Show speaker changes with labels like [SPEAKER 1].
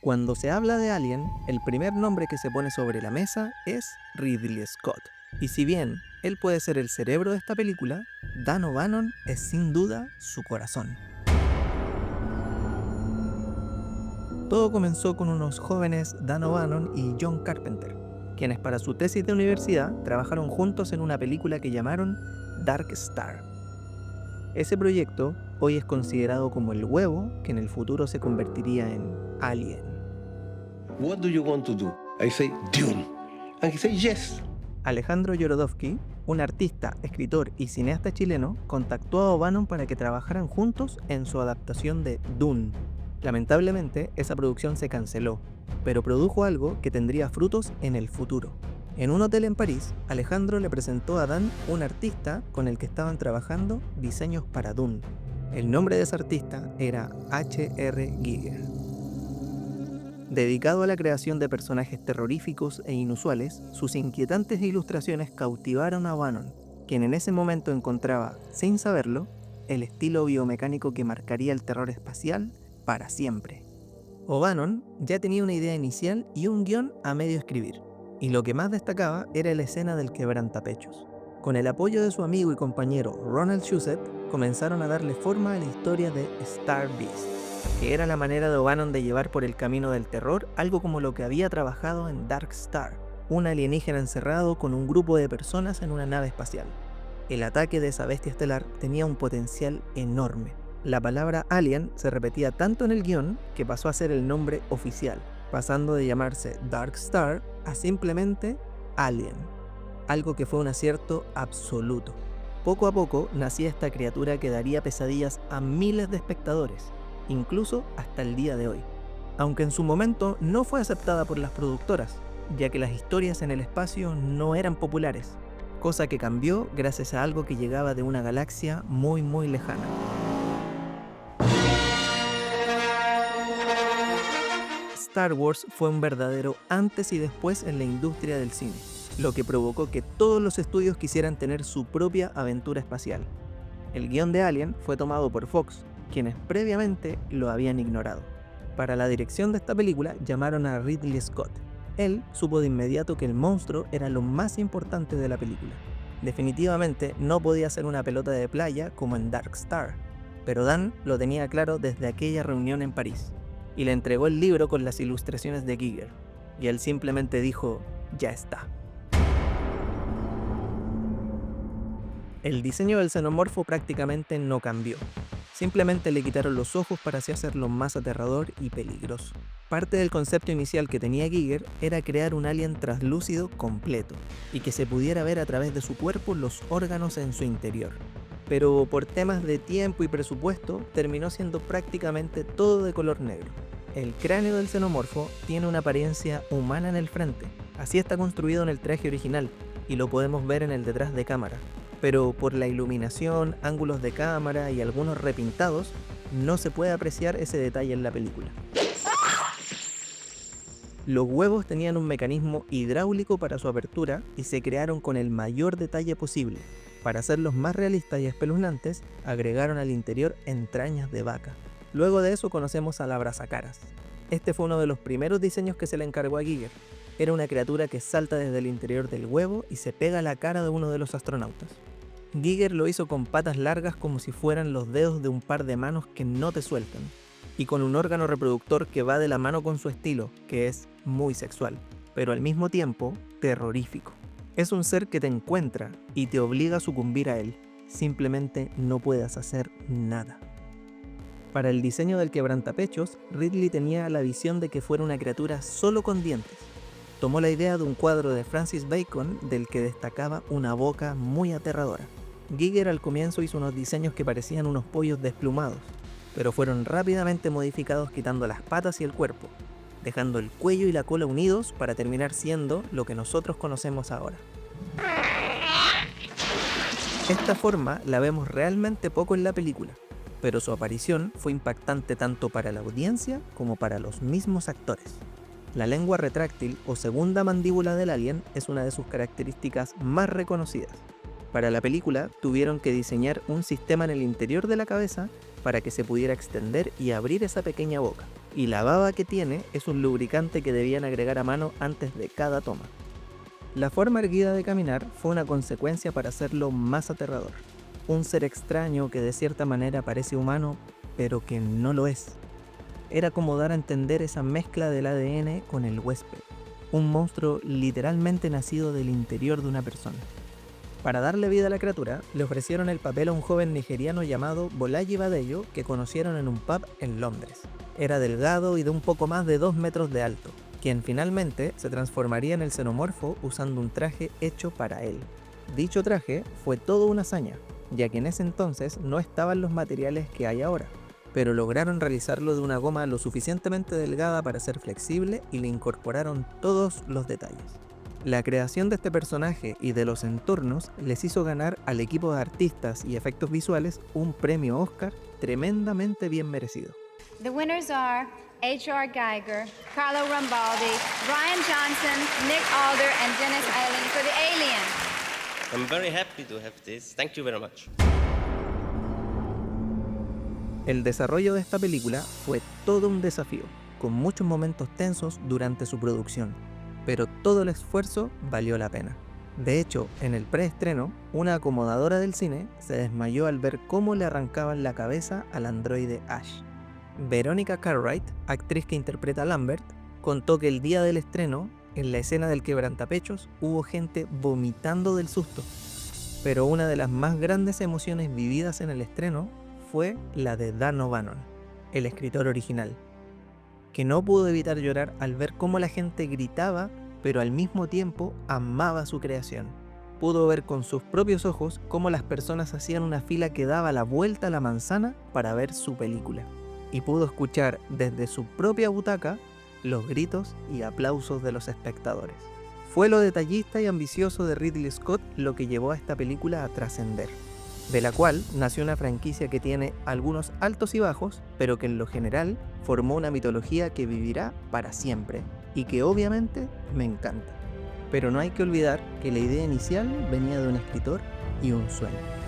[SPEAKER 1] Cuando se habla de Alien, el primer nombre que se pone sobre la mesa es Ridley Scott. Y si bien él puede ser el cerebro de esta película, Dan O'Bannon es sin duda su corazón. Todo comenzó con unos jóvenes Dan O'Bannon y John Carpenter, quienes para su tesis de universidad trabajaron juntos en una película que llamaron Dark Star. Ese proyecto hoy es considerado como el huevo que en el futuro se convertiría en Alien.
[SPEAKER 2] What do you want to do? I say, Dune. And he say, yes.
[SPEAKER 1] Alejandro Jodorowsky, un artista, escritor y cineasta chileno, contactó a O'Bannon para que trabajaran juntos en su adaptación de Dune. Lamentablemente, esa producción se canceló, pero produjo algo que tendría frutos en el futuro. En un hotel en París, Alejandro le presentó a Dan un artista con el que estaban trabajando diseños para Dune. El nombre de ese artista era H.R. Giger. Dedicado a la creación de personajes terroríficos e inusuales, sus inquietantes ilustraciones cautivaron a O'Bannon, quien en ese momento encontraba, sin saberlo, el estilo biomecánico que marcaría el terror espacial para siempre. O'Bannon ya tenía una idea inicial y un guión a medio escribir, y lo que más destacaba era la escena del quebrantapechos. Con el apoyo de su amigo y compañero Ronald Shusett, comenzaron a darle forma a la historia de Star Beast, que era la manera de O'Bannon de llevar por el camino del terror algo como lo que había trabajado en Dark Star, un alienígena encerrado con un grupo de personas en una nave espacial. El ataque de esa bestia estelar tenía un potencial enorme. La palabra Alien se repetía tanto en el guión que pasó a ser el nombre oficial, pasando de llamarse Dark Star a simplemente Alien, algo que fue un acierto absoluto. Poco a poco nacía esta criatura que daría pesadillas a miles de espectadores, incluso hasta el día de hoy. Aunque en su momento no fue aceptada por las productoras, ya que las historias en el espacio no eran populares, cosa que cambió gracias a algo que llegaba de una galaxia muy lejana. Star Wars fue un verdadero antes y después en la industria del cine, lo que provocó que todos los estudios quisieran tener su propia aventura espacial. El guión de Alien fue tomado por Fox, quienes previamente lo habían ignorado. Para la dirección de esta película llamaron a Ridley Scott. Él supo de inmediato que el monstruo era lo más importante de la película. Definitivamente no podía ser una pelota de playa como en Dark Star, pero Dan lo tenía claro desde aquella reunión en París, y le entregó el libro con las ilustraciones de Giger, y él simplemente dijo, ya está. El diseño del xenomorfo prácticamente no cambió. Simplemente le quitaron los ojos para así hacerlo más aterrador y peligroso. Parte del concepto inicial que tenía Giger era crear un alien translúcido completo, y que se pudiera ver a través de su cuerpo los órganos en su interior. Pero por temas de tiempo y presupuesto, terminó siendo prácticamente todo de color negro. El cráneo del xenomorfo tiene una apariencia humana en el frente, así está construido en el traje original, y lo podemos ver en el detrás de cámara. Pero por la iluminación, ángulos de cámara y algunos repintados, no se puede apreciar ese detalle en la película. Los huevos tenían un mecanismo hidráulico para su apertura y se crearon con el mayor detalle posible. Para hacerlos más realistas y espeluznantes, agregaron al interior entrañas de vaca. Luego de eso conocemos al abrazacaras. Este fue uno de los primeros diseños que se le encargó a Giger. Era una criatura que salta desde el interior del huevo y se pega a la cara de uno de los astronautas. Giger lo hizo con patas largas como si fueran los dedos de un par de manos que no te sueltan, y con un órgano reproductor que va de la mano con su estilo, que es muy sexual, pero al mismo tiempo terrorífico. Es un ser que te encuentra y te obliga a sucumbir a él. Simplemente no puedes hacer nada. Para el diseño del quebrantapechos, Ridley tenía la visión de que fuera una criatura solo con dientes. Tomó la idea de un cuadro de Francis Bacon del que destacaba una boca muy aterradora. Giger al comienzo hizo unos diseños que parecían unos pollos desplumados, pero fueron rápidamente modificados quitando las patas y el cuerpo, dejando el cuello y la cola unidos para terminar siendo lo que nosotros conocemos ahora. Esta forma la vemos realmente poco en la película, pero su aparición fue impactante tanto para la audiencia como para los mismos actores. La lengua retráctil o segunda mandíbula del alien es una de sus características más reconocidas. Para la película tuvieron que diseñar un sistema en el interior de la cabeza para que se pudiera extender y abrir esa pequeña boca, y la baba que tiene es un lubricante que debían agregar a mano antes de cada toma. La forma erguida de caminar fue una consecuencia para hacerlo más aterrador. Un ser extraño que de cierta manera parece humano, pero que no lo es. Era como dar a entender esa mezcla del ADN con el huésped, un monstruo literalmente nacido del interior de una persona. Para darle vida a la criatura, le ofrecieron el papel a un joven nigeriano llamado Bolaji Badeyo que conocieron en un pub en Londres. Era delgado y de un poco más de 2 metros de alto, quien finalmente se transformaría en el xenomorfo usando un traje hecho para él. Dicho traje fue toda una hazaña, ya que en ese entonces no estaban los materiales que hay ahora, pero lograron realizarlo de una goma lo suficientemente delgada para ser flexible y le incorporaron todos los detalles. La creación de este personaje y de los entornos les hizo ganar al equipo de artistas y efectos visuales un premio Oscar tremendamente bien merecido.
[SPEAKER 3] The winners are H.R. Geiger, Carlo Rambaldi, Ryan Johnson, Nick Alder, and Dennis Eiling for The Alien.
[SPEAKER 4] I'm very happy to have this. Thank you very much.
[SPEAKER 1] El desarrollo de esta película fue todo un desafío, con muchos momentos tensos durante su producción, pero todo el esfuerzo valió la pena. De hecho, en el preestreno, una acomodadora del cine se desmayó al ver cómo le arrancaban la cabeza al androide Ash. Veronica Cartwright, actriz que interpreta a Lambert, contó que el día del estreno, en la escena del quebrantapechos, hubo gente vomitando del susto. Pero una de las más grandes emociones vividas en el estreno fue la de Dan O'Bannon, el escritor original, que no pudo evitar llorar al ver cómo la gente gritaba, pero al mismo tiempo amaba su creación. Pudo ver con sus propios ojos cómo las personas hacían una fila que daba la vuelta a la manzana para ver su película, y pudo escuchar desde su propia butaca los gritos y aplausos de los espectadores. Fue lo detallista y ambicioso de Ridley Scott lo que llevó a esta película a trascender, de la cual nació una franquicia que tiene algunos altos y bajos, pero que en lo general formó una mitología que vivirá para siempre y que obviamente me encanta. Pero no hay que olvidar que la idea inicial venía de un escritor y un sueño.